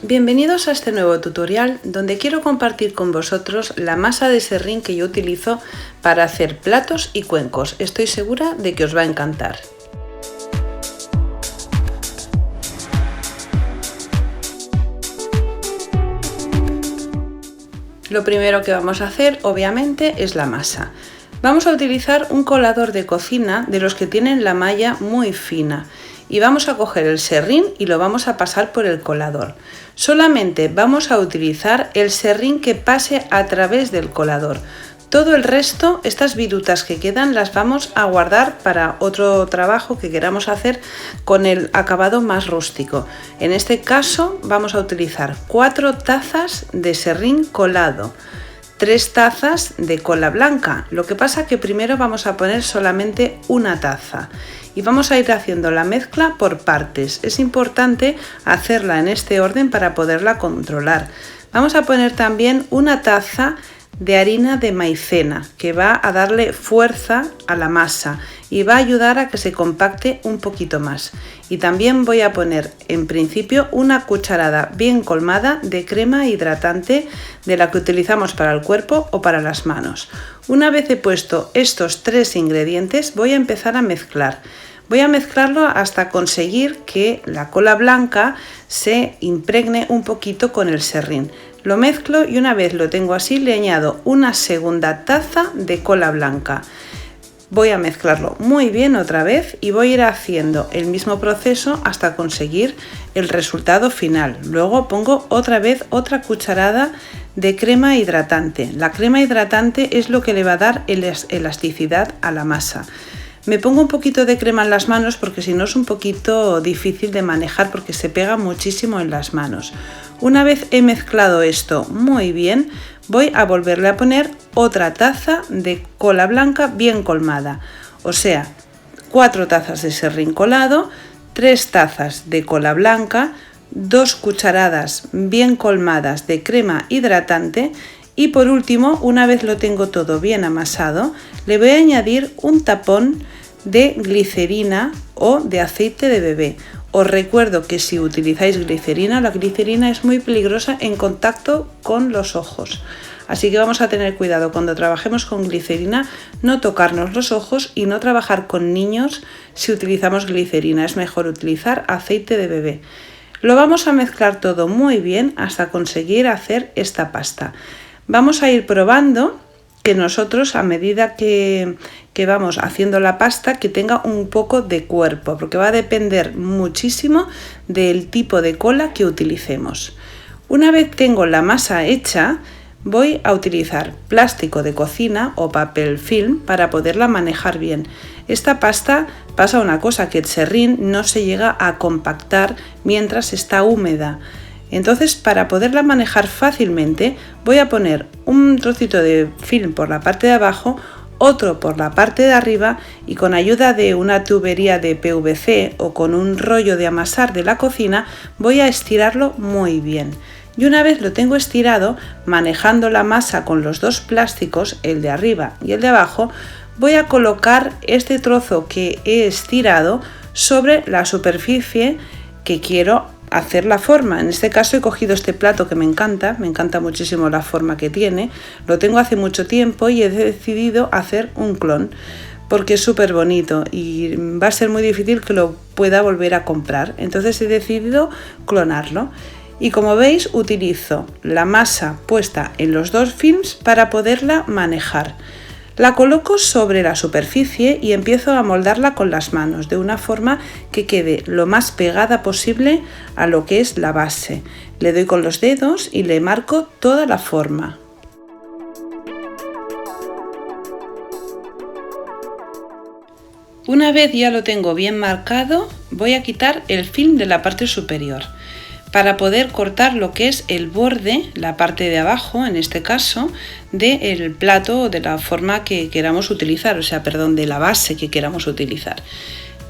Bienvenidos a este nuevo tutorial donde quiero compartir con vosotros la masa de serrín que yo utilizo para hacer platos y cuencos. Estoy segura de que os va a encantar. Lo primero que vamos a hacer, obviamente, es la masa. Vamos a utilizar un colador de cocina de los que tienen la malla muy fina y vamos a coger el serrín y lo vamos a pasar por el colador. Solamente vamos a utilizar el serrín que pase a través del colador. Todo el resto, estas virutas que quedan, las vamos a guardar para otro trabajo que queramos hacer con el acabado más rústico. En este caso vamos a utilizar 4 tazas de serrín colado, 3 tazas de cola blanca. Lo que pasa que primero vamos a poner solamente una taza y vamos a ir haciendo la mezcla por partes. Es importante hacerla en este orden para poderla controlar. Vamos a poner también una taza de harina de maicena que va a darle fuerza a la masa y va a ayudar a que se compacte un poquito más. Y también voy a poner en principio una cucharada bien colmada de crema hidratante de la que utilizamos para el cuerpo o para las manos. Una vez he puesto estos 3 ingredientes voy a empezar a mezclar. Voy a mezclarlo hasta conseguir que la cola blanca se impregne un poquito con el serrín. Lo mezclo y una vez lo tengo así le añado una segunda taza de cola blanca. Voy a mezclarlo muy bien otra vez y voy a ir haciendo el mismo proceso hasta conseguir el resultado final. Luego pongo otra vez otra cucharada de crema hidratante. La crema hidratante es lo que le va a dar elasticidad a la masa. Me pongo un poquito de crema en las manos porque si no es un poquito difícil de manejar porque se pega muchísimo en las manos. Una vez he mezclado esto muy bien, voy a volverle a poner otra taza de cola blanca bien colmada. O sea, 4 tazas de serrín colado, 3 tazas de cola blanca, 2 cucharadas bien colmadas de crema hidratante. Y por último, una vez lo tengo todo bien amasado, le voy a añadir un tapón de glicerina o de aceite de bebé. Os recuerdo que si utilizáis glicerina, la glicerina es muy peligrosa en contacto con los ojos. Así que vamos a tener cuidado cuando trabajemos con glicerina, no tocarnos los ojos y no trabajar con niños si utilizamos glicerina. Es mejor utilizar aceite de bebé. Lo vamos a mezclar todo muy bien hasta conseguir hacer esta pasta. Vamos a ir probando que nosotros a medida que vamos haciendo la pasta que tenga un poco de cuerpo, porque va a depender muchísimo del tipo de cola que utilicemos. Una vez tengo la masa hecha, voy a utilizar plástico de cocina o papel film para poderla manejar bien. Esta pasta pasa una cosa, que el serrín no se llega a compactar mientras está húmeda. Entonces, para poderla manejar fácilmente, voy a poner un trocito de film por la parte de abajo, otro por la parte de arriba y con ayuda de una tubería de PVC o con un rollo de amasar de la cocina voy a estirarlo muy bien. Y una vez lo tengo estirado, manejando la masa con los 2 plásticos, el de arriba y el de abajo, voy a colocar este trozo que he estirado sobre la superficie que quiero hacer la forma. En este caso he cogido este plato que me encanta muchísimo la forma que tiene, lo tengo hace mucho tiempo y he decidido hacer un clon porque es súper bonito y va a ser muy difícil que lo pueda volver a comprar, entonces he decidido clonarlo. Y como veis utilizo la masa puesta en los 2 films para poderla manejar. La coloco sobre la superficie y empiezo a moldarla con las manos de una forma que quede lo más pegada posible a lo que es la base. Le doy con los dedos y le marco toda la forma. Una vez ya lo tengo bien marcado, voy a quitar el film de la parte superior para poder cortar lo que es el borde, la parte de abajo en este caso, del plato o de la forma que queramos utilizar, de la base que queramos utilizar.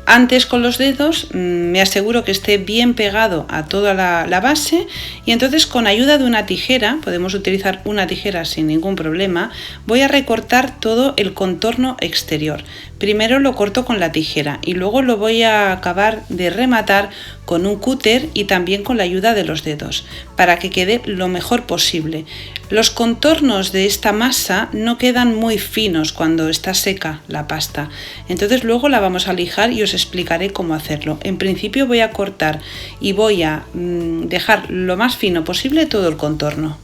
Antes con los dedos me aseguro que esté bien pegado a toda la base y entonces con ayuda de una tijera, podemos utilizar una tijera sin ningún problema, voy a recortar todo el contorno exterior. Primero lo corto con la tijera y luego lo voy a acabar de rematar con un cúter y también con la ayuda de los dedos para que quede lo mejor posible. Los contornos de esta masa no quedan muy finos cuando está seca la pasta, entonces luego la vamos a lijar y os explicaré cómo hacerlo. En principio voy a cortar y voy a dejar lo más fino posible todo el contorno.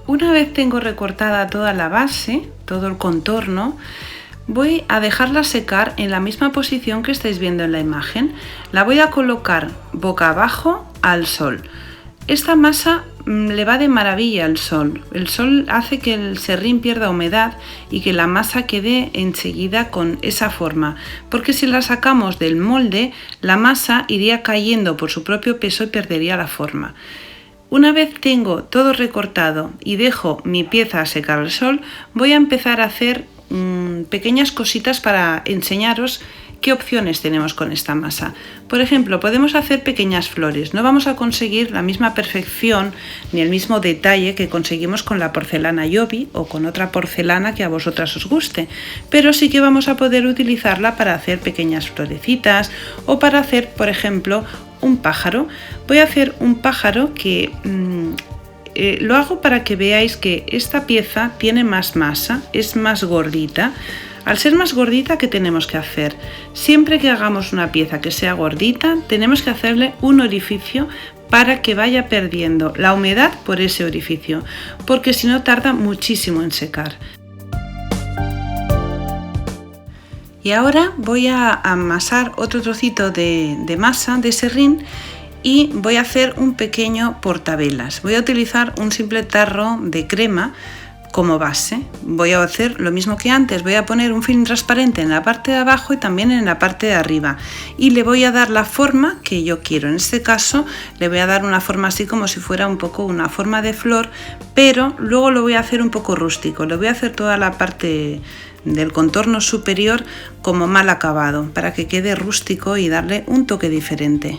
Una vez tengo recortada toda la base, todo el contorno, voy a dejarla secar en la misma posición que estáis viendo en la imagen. La voy a colocar boca abajo al sol. Esta masa le va de maravilla al sol. El sol hace que el serrín pierda humedad y que la masa quede enseguida con esa forma, porque si la sacamos del molde, la masa iría cayendo por su propio peso y perdería la forma. Una vez tengo todo recortado y dejo mi pieza a secar al sol, voy a empezar a hacer pequeñas cositas para enseñaros qué opciones tenemos con esta masa. Por ejemplo, podemos hacer pequeñas flores. No vamos a conseguir la misma perfección ni el mismo detalle que conseguimos con la porcelana Joby o con otra porcelana que a vosotras os guste, pero sí que vamos a poder utilizarla para hacer pequeñas florecitas o para hacer, por ejemplo, un pájaro. Voy a hacer un pájaro que lo hago para que veáis que esta pieza tiene más masa, es más gordita. Al ser más gordita, ¿qué tenemos que hacer? Siempre que hagamos una pieza que sea gordita, tenemos que hacerle un orificio para que vaya perdiendo la humedad por ese orificio, porque si no tarda muchísimo en secar. Y ahora voy a amasar otro trocito de masa de serrín y voy a hacer un pequeño portavelas. Voy a utilizar un simple tarro de crema como base. Voy a hacer lo mismo que antes, voy a poner un film transparente en la parte de abajo y también en la parte de arriba y le voy a dar la forma que yo quiero. En este caso le voy a dar una forma así como si fuera un poco una forma de flor, pero luego lo voy a hacer un poco rústico. Le voy a hacer toda la parte del contorno superior como mal acabado para que quede rústico y darle un toque diferente.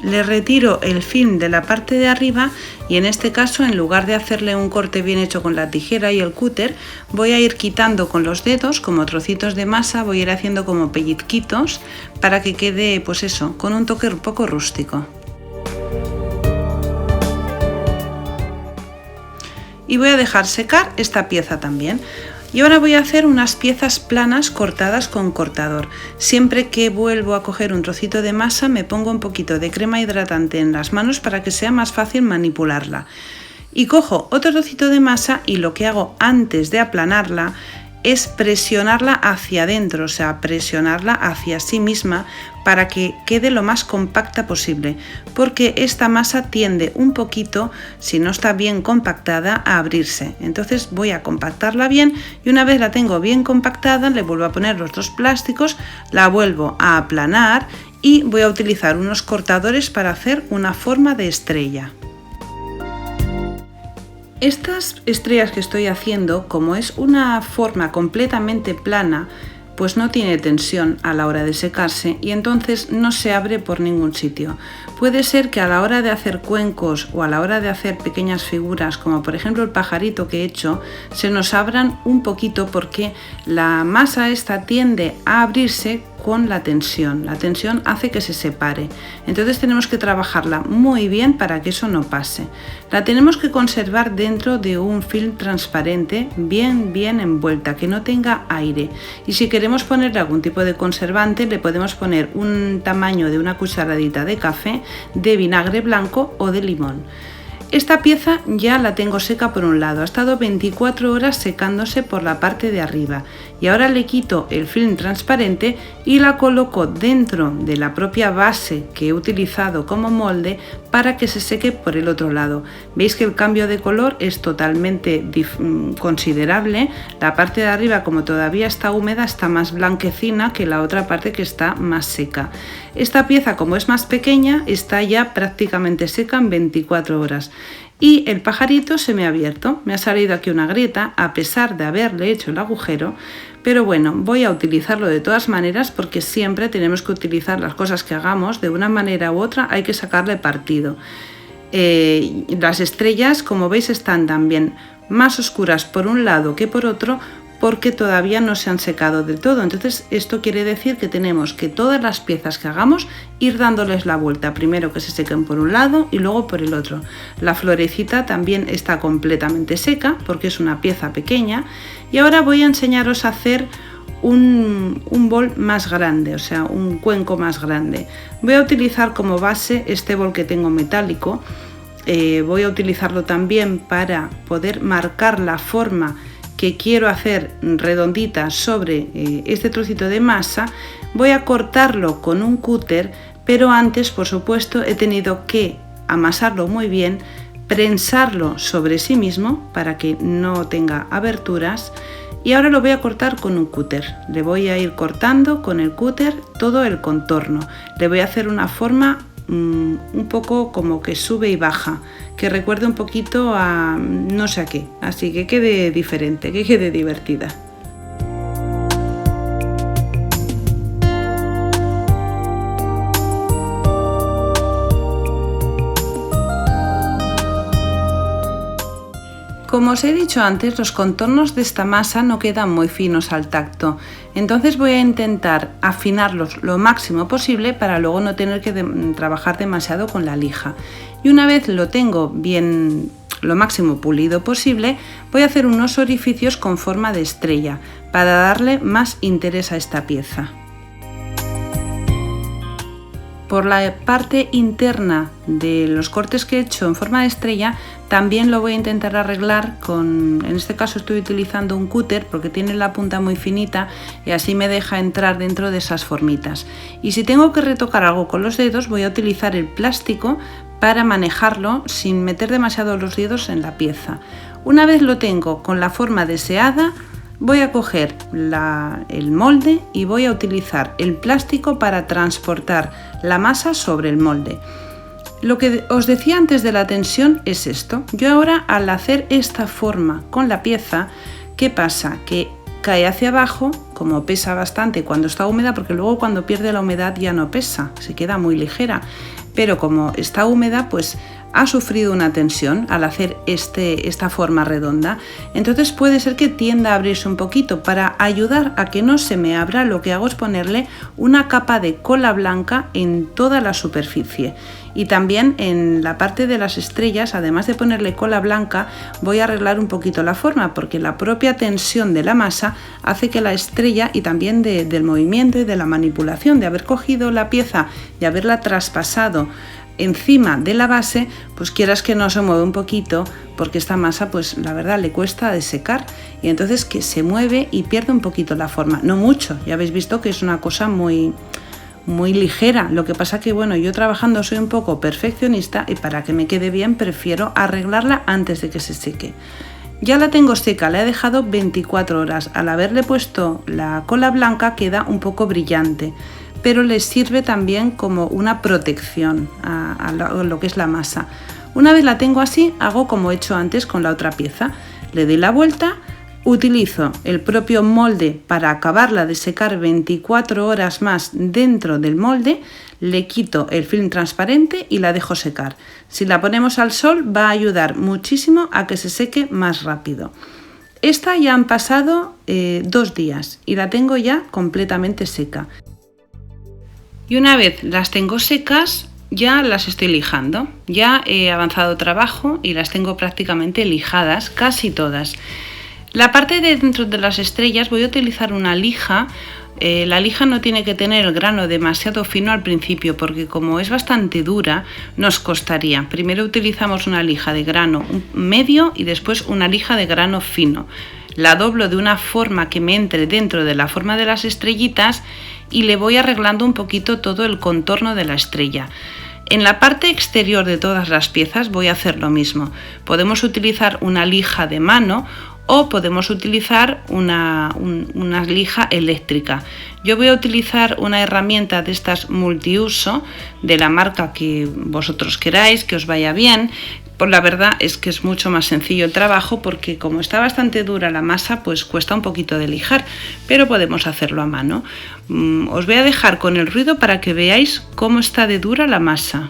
Le retiro el film de la parte de arriba y en este caso, en lugar de hacerle un corte bien hecho con la tijera y el cúter, voy a ir quitando con los dedos como trocitos de masa, voy a ir haciendo como pellizquitos para que quede, pues eso, con un toque un poco rústico. Y voy a dejar secar esta pieza también. Y ahora voy a hacer unas piezas planas cortadas con cortador. Siempre que vuelvo a coger un trocito de masa me pongo un poquito de crema hidratante en las manos para que sea más fácil manipularla. Y cojo otro trocito de masa y lo que hago antes de aplanarla es presionarla hacia adentro, o sea, presionarla hacia sí misma para que quede lo más compacta posible, porque esta masa tiende un poquito, si no está bien compactada, a abrirse. Entonces voy a compactarla bien y una vez la tengo bien compactada le vuelvo a poner los dos plásticos, la vuelvo a aplanar y voy a utilizar unos cortadores para hacer una forma de estrella. Estas estrellas que estoy haciendo, como es una forma completamente plana, pues no tiene tensión a la hora de secarse y entonces no se abre por ningún sitio. Puede ser que a la hora de hacer cuencos o a la hora de hacer pequeñas figuras, como por ejemplo el pajarito que he hecho, se nos abran un poquito porque la masa esta tiende a abrirse con la tensión. La tensión hace que se separe. Entonces tenemos que trabajarla muy bien para que eso no pase. La tenemos que conservar dentro de un film transparente bien envuelta, que no tenga aire. Y si queremos ponerle algún tipo de conservante, le podemos poner un tamaño de una cucharadita de café, de vinagre blanco o de limón. Esta pieza ya la tengo seca por un lado, ha estado 24 horas secándose por la parte de arriba y ahora le quito el film transparente y la coloco dentro de la propia base que he utilizado como molde para que se seque por el otro lado. Veis que el cambio de color es totalmente considerable. La parte de arriba, como todavía está húmeda, está más blanquecina que la otra parte que está más seca. Esta pieza, como es más pequeña, está ya prácticamente seca en 24 horas. y el pajarito se me ha abierto, me ha salido aquí una grieta a pesar de haberle hecho el agujero, pero bueno, voy a utilizarlo de todas maneras porque siempre tenemos que utilizar las cosas que hagamos, de una manera u otra hay que sacarle partido. Las estrellas, como veis, están también más oscuras por un lado que por otro porque todavía no se han secado del todo. Entonces esto quiere decir que tenemos que todas las piezas que hagamos ir dándoles la vuelta, primero que se sequen por un lado y luego por el otro. La florecita también está completamente seca porque es una pieza pequeña y ahora voy a enseñaros a hacer un bol más grande, o sea, un cuenco más grande. Voy a utilizar como base este bol que tengo metálico. Voy a utilizarlo también para poder marcar la forma que quiero hacer redondita sobre este trocito de masa. Voy a cortarlo con un cúter, pero antes, por supuesto, he tenido que amasarlo muy bien, prensarlo sobre sí mismo para que no tenga aberturas. Y ahora lo voy a cortar con un cúter. Le voy a ir cortando con el cúter todo el contorno. Le voy a hacer una forma un poco como que sube y baja, que recuerde un poquito a no sé a qué, así que quede diferente, que quede divertida. Como os he dicho antes, los contornos de esta masa no quedan muy finos al tacto, entonces voy a intentar afinarlos lo máximo posible para luego no tener que trabajar demasiado con la lija. Y una vez lo tengo bien, lo máximo pulido posible, voy a hacer unos orificios con forma de estrella para darle más interés a esta pieza. Por la parte interna de los cortes que he hecho en forma de estrella también lo voy a intentar arreglar con, en este caso estoy utilizando un cúter porque tiene la punta muy finita y así me deja entrar dentro de esas formitas. Y si tengo que retocar algo con los dedos voy a utilizar el plástico para manejarlo sin meter demasiado los dedos en la pieza. Una vez lo tengo con la forma deseada, voy a coger el molde y voy a utilizar el plástico para transportar la masa sobre el molde. Lo que os decía antes de la tensión es esto. Yo ahora al hacer esta forma con la pieza, ¿qué pasa? Que cae hacia abajo, como pesa bastante cuando está húmeda, porque luego cuando pierde la humedad ya no pesa, se queda muy ligera. Pero como está húmeda, pues ha sufrido una tensión al hacer esta forma redonda, entonces puede ser que tienda a abrirse un poquito. Para ayudar a que no se me abra, lo que hago es ponerle una capa de cola blanca en toda la superficie. Y también en la parte de las estrellas, además de ponerle cola blanca, voy a arreglar un poquito la forma, porque la propia tensión de la masa hace que la estrella, y también del movimiento y de la manipulación, de haber cogido la pieza y haberla traspasado encima de la base, pues quieras que no se mueve un poquito, porque esta masa pues la verdad le cuesta de secar y entonces que se mueve y pierde un poquito la forma, no mucho, ya habéis visto que es una cosa muy ligera. Lo que pasa que bueno, yo trabajando soy un poco perfeccionista y para que me quede bien prefiero arreglarla antes de que se seque. Ya la tengo seca, la he dejado 24 horas, al haberle puesto la cola blanca queda un poco brillante, pero les sirve también como una protección a lo que es la masa. Una vez la tengo así, hago como he hecho antes con la otra pieza, le doy la vuelta, utilizo el propio molde para acabarla de secar 24 horas más dentro del molde, le quito el film transparente y la dejo secar. Si la ponemos al sol va a ayudar muchísimo a que se seque más rápido. Esta ya han pasado 2 días y la tengo ya completamente seca. Y una vez las tengo secas, ya las estoy lijando. Ya he avanzado trabajo y las tengo prácticamente lijadas, casi todas. La parte de dentro de las estrellas voy a utilizar una lija. La lija no tiene que tener el grano demasiado fino al principio porque como es bastante dura nos costaría. Primero utilizamos una lija de grano medio y después una lija de grano fino. La doblo de una forma que me entre dentro de la forma de las estrellitas y le voy arreglando un poquito todo el contorno de la estrella. En la parte exterior de todas las piezas voy a hacer lo mismo. Podemos utilizar una lija de mano o podemos utilizar una lija eléctrica. Yo voy a utilizar una herramienta de estas multiuso de la marca que vosotros queráis, que os vaya bien, Pues la verdad es que es mucho más sencillo el trabajo porque como está bastante dura la masa, pues cuesta un poquito de lijar, pero podemos hacerlo a mano. Os voy a dejar con el ruido para que veáis cómo está de dura la masa.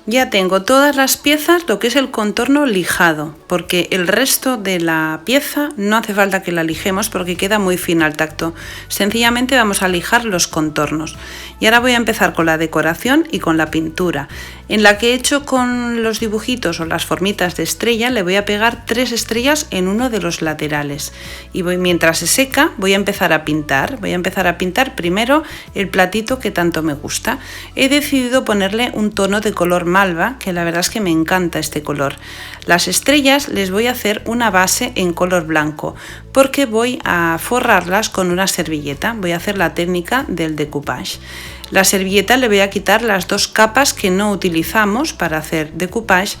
Ya tengo todas las piezas, lo que es el contorno lijado, porque el resto de la pieza no hace falta que la lijemos porque queda muy fina al tacto. Sencillamente vamos a lijar los contornos. Y ahora voy a empezar con la decoración y con la pintura. En la que he hecho con los dibujitos o las formitas de estrella le voy a pegar 3 estrellas en uno de los laterales. Y mientras se seca voy a empezar a pintar. Voy a empezar a pintar primero el platito que tanto me gusta. He decidido ponerle un tono de color malva, que la verdad es que me encanta este color. Las estrellas les voy a hacer una base en color blanco porque voy a forrarlas con una servilleta. Voy a hacer la técnica del decoupage. La servilleta le voy a quitar las 2 capas que no utilizamos para hacer decoupage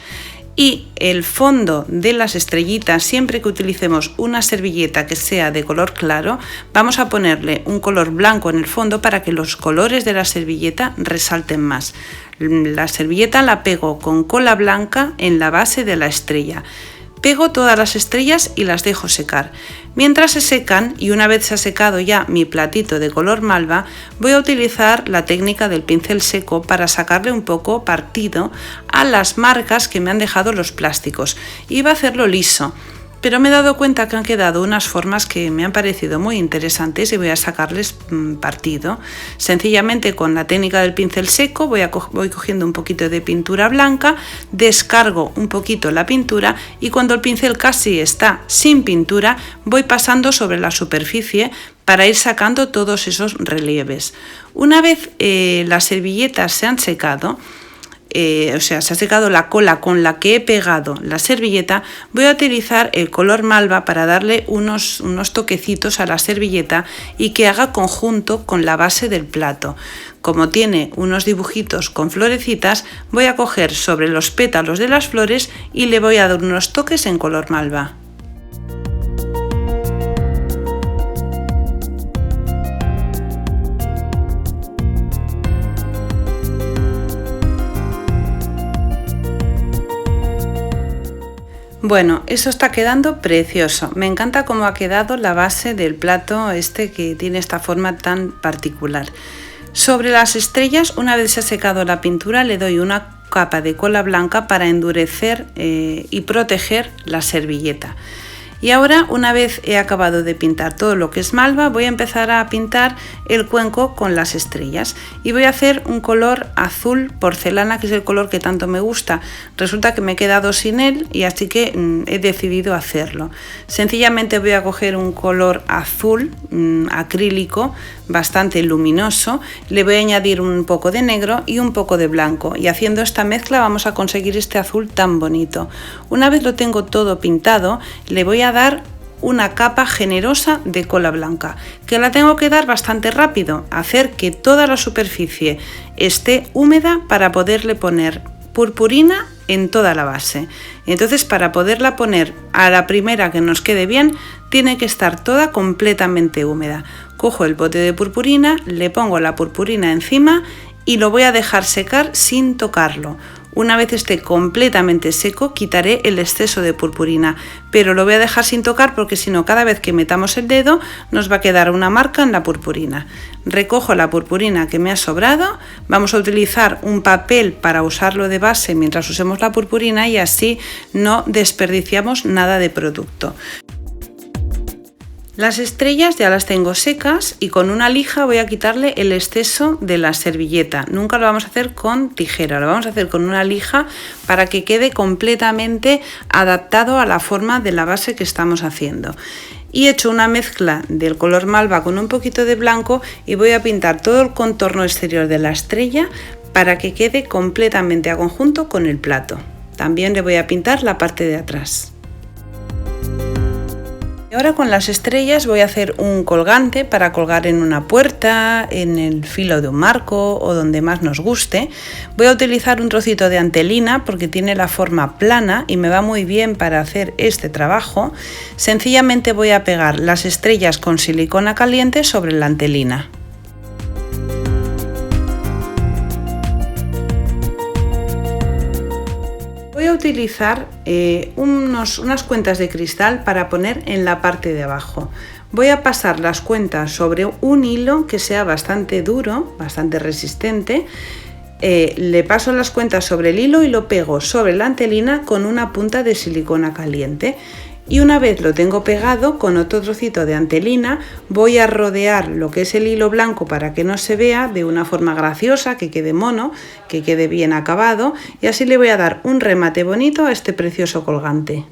y el fondo de las estrellitas, siempre que utilicemos una servilleta que sea de color claro, vamos a ponerle un color blanco en el fondo para que los colores de la servilleta resalten más. La servilleta la pego con cola blanca en la base de la estrella. Pego todas las estrellas y las dejo secar. Mientras se secan y una vez se ha secado ya mi platito de color malva, voy a utilizar la técnica del pincel seco para sacarle un poco partido a las marcas que me han dejado los plásticos. Iba a hacerlo liso, pero me he dado cuenta que han quedado unas formas que me han parecido muy interesantes y voy a sacarles partido. Sencillamente con la técnica del pincel seco voy cogiendo un poquito de pintura blanca, descargo un poquito la pintura y cuando el pincel casi está sin pintura voy pasando sobre la superficie para ir sacando todos esos relieves. Una vez las servilletas se han secado, se ha secado la cola con la que he pegado la servilleta, voy a utilizar el color malva para darle unos toquecitos a la servilleta y que haga conjunto con la base del plato. Como tiene unos dibujitos con florecitas, voy a coger sobre los pétalos de las flores y le voy a dar unos toques en color malva. Bueno, eso está quedando precioso. Me encanta cómo ha quedado la base del plato este que tiene esta forma tan particular. Sobre las estrellas, una vez se ha secado la pintura, le doy una capa de cola blanca para endurecer y proteger la servilleta. Y ahora, una vez he acabado de pintar todo lo que es malva, voy a empezar a pintar el cuenco con las estrellas y voy a hacer un color azul porcelana, que es el color que tanto me gusta. Resulta que me he quedado sin él y así que he decidido hacerlo. Sencillamente voy a coger un color azul acrílico bastante luminoso, le voy a añadir un poco de negro y un poco de blanco y haciendo esta mezcla vamos a conseguir este azul tan bonito. Una vez lo tengo todo pintado, le voy a dar una capa generosa de cola blanca, que la tengo que dar bastante rápido, hacer que toda la superficie esté húmeda para poderle poner purpurina en toda la base. Entonces, para poderla poner a la primera que nos quede bien, tiene que estar toda completamente húmeda. Cojo el bote de purpurina, le pongo la purpurina encima y lo voy a dejar secar sin tocarlo. Una vez esté completamente seco, quitaré el exceso de purpurina, pero lo voy a dejar sin tocar porque si no, cada vez que metamos el dedo nos va a quedar una marca en la purpurina. Recojo la purpurina que me ha sobrado, vamos a utilizar un papel para usarlo de base mientras usemos la purpurina y así no desperdiciamos nada de producto. Las estrellas ya las tengo secas y con una lija voy a quitarle el exceso de la servilleta. Nunca lo vamos a hacer con tijera, lo vamos a hacer con una lija para que quede completamente adaptado a la forma de la base que estamos haciendo. Y he hecho una mezcla del color malva con un poquito de blanco y voy a pintar todo el contorno exterior de la estrella para que quede completamente a conjunto con el plato. También le voy a pintar la parte de atrás. Ahora con las estrellas voy a hacer un colgante para colgar en una puerta, en el filo de un marco o donde más nos guste. Voy a utilizar un trocito de antelina porque tiene la forma plana y me va muy bien para hacer este trabajo. Sencillamente voy a pegar las estrellas con silicona caliente sobre la antelina. Voy a utilizar unas cuentas de cristal para poner en la parte de abajo. Voy a pasar las cuentas sobre un hilo que sea bastante duro, bastante resistente. Le paso las cuentas sobre el hilo y lo pego sobre la antelina con una punta de silicona caliente. Y una vez lo tengo pegado con otro trocito de antelina, voy a rodear lo que es el hilo blanco para que no se vea de una forma graciosa, que quede mono, que quede bien acabado, y así le voy a dar un remate bonito a este precioso colgante.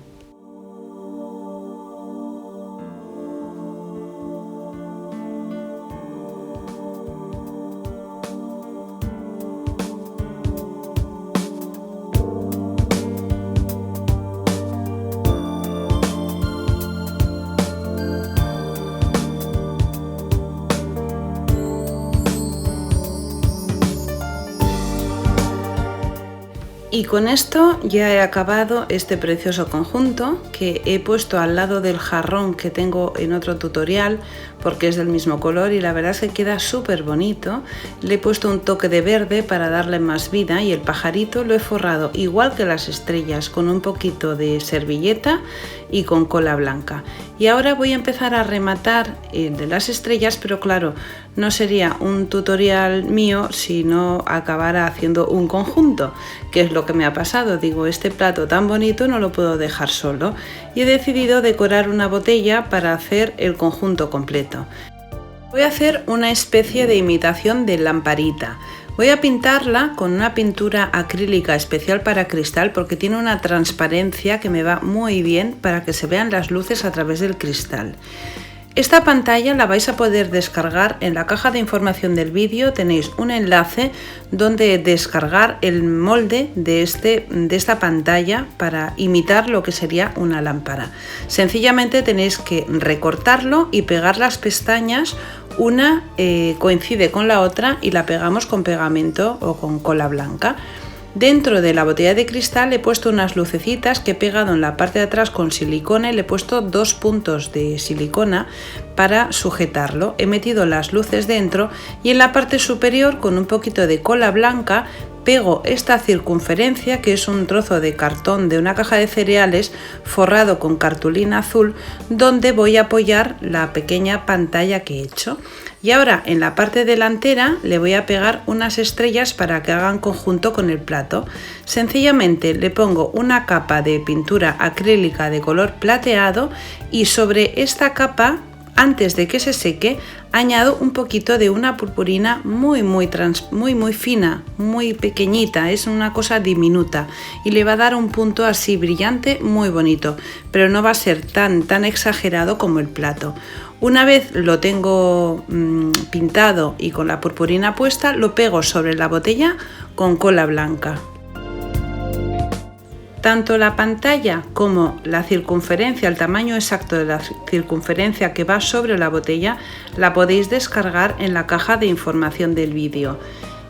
Y con esto ya he acabado este precioso conjunto que he puesto al lado del jarrón que tengo en otro tutorial porque es del mismo color y la verdad es que queda súper bonito. Le he puesto un toque de verde para darle más vida y el pajarito lo he forrado igual que las estrellas con un poquito de servilleta y con cola blanca. Y ahora voy a empezar a rematar el de las estrellas, pero claro, no sería un tutorial mío si no acabara haciendo un conjunto, que es lo que me ha pasado. Digo, este plato tan bonito no lo puedo dejar solo y he decidido decorar una botella para hacer el conjunto completo. Voy a hacer una especie de imitación de lamparita. Voy a pintarla con una pintura acrílica especial para cristal porque tiene una transparencia que me va muy bien para que se vean las luces a través del cristal. Esta pantalla la vais a poder descargar en la caja de información del vídeo. Tenéis un enlace donde descargar el molde de esta pantalla para imitar lo que sería una lámpara. Sencillamente tenéis que recortarlo y pegar las pestañas. Una coincide con la otra y la pegamos con pegamento o con cola blanca. Dentro de la botella de cristal he puesto unas lucecitas que he pegado en la parte de atrás con silicona y le he puesto 2 puntos de silicona para sujetarlo. He metido las luces dentro y en la parte superior con un poquito de cola blanca pego esta circunferencia que es un trozo de cartón de una caja de cereales forrado con cartulina azul donde voy a apoyar la pequeña pantalla que he hecho. Y ahora en la parte delantera le voy a pegar unas estrellas para que hagan conjunto con el plato. Sencillamente le pongo una capa de pintura acrílica de color plateado y sobre esta capa, antes de que se seque, añado un poquito de una purpurina muy fina, muy pequeñita, es una cosa diminuta y le va a dar un punto así brillante muy bonito, pero no va a ser tan exagerado como el plato. Una vez lo tengo pintado y con la purpurina puesta, lo pego sobre la botella con cola blanca. Tanto la pantalla como la circunferencia, el tamaño exacto de la circunferencia que va sobre la botella, la podéis descargar en la caja de información del vídeo.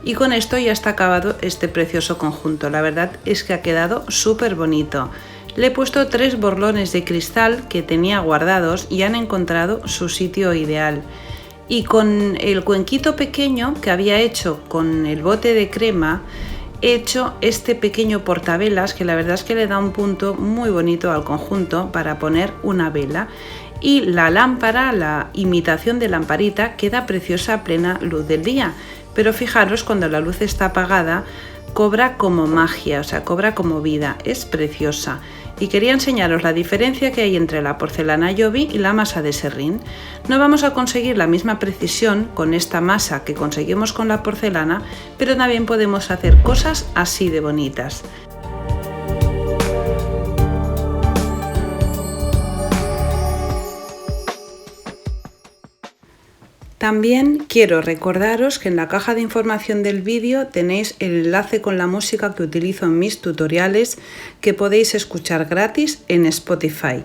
Y con esto ya está acabado este precioso conjunto. La verdad es que ha quedado súper bonito. Le he puesto 3 borlones de cristal que tenía guardados y han encontrado su sitio ideal. Y con el cuenquito pequeño que había hecho con el bote de crema, he hecho este pequeño portavelas que la verdad es que le da un punto muy bonito al conjunto para poner una vela. Y la lámpara, la imitación de lamparita, queda preciosa a plena luz del día. Pero fijaros, cuando la luz está apagada, cobra como magia, o sea, cobra como vida, es preciosa. Y quería enseñaros la diferencia que hay entre la porcelana Jovi y la masa de serrín. No vamos a conseguir la misma precisión con esta masa que conseguimos con la porcelana, pero también podemos hacer cosas así de bonitas. También quiero recordaros que en la caja de información del vídeo tenéis el enlace con la música que utilizo en mis tutoriales que podéis escuchar gratis en Spotify.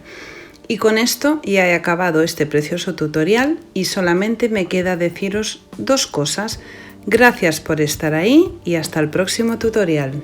Y con esto ya he acabado este precioso tutorial y solamente me queda deciros dos cosas. Gracias por estar ahí y hasta el próximo tutorial.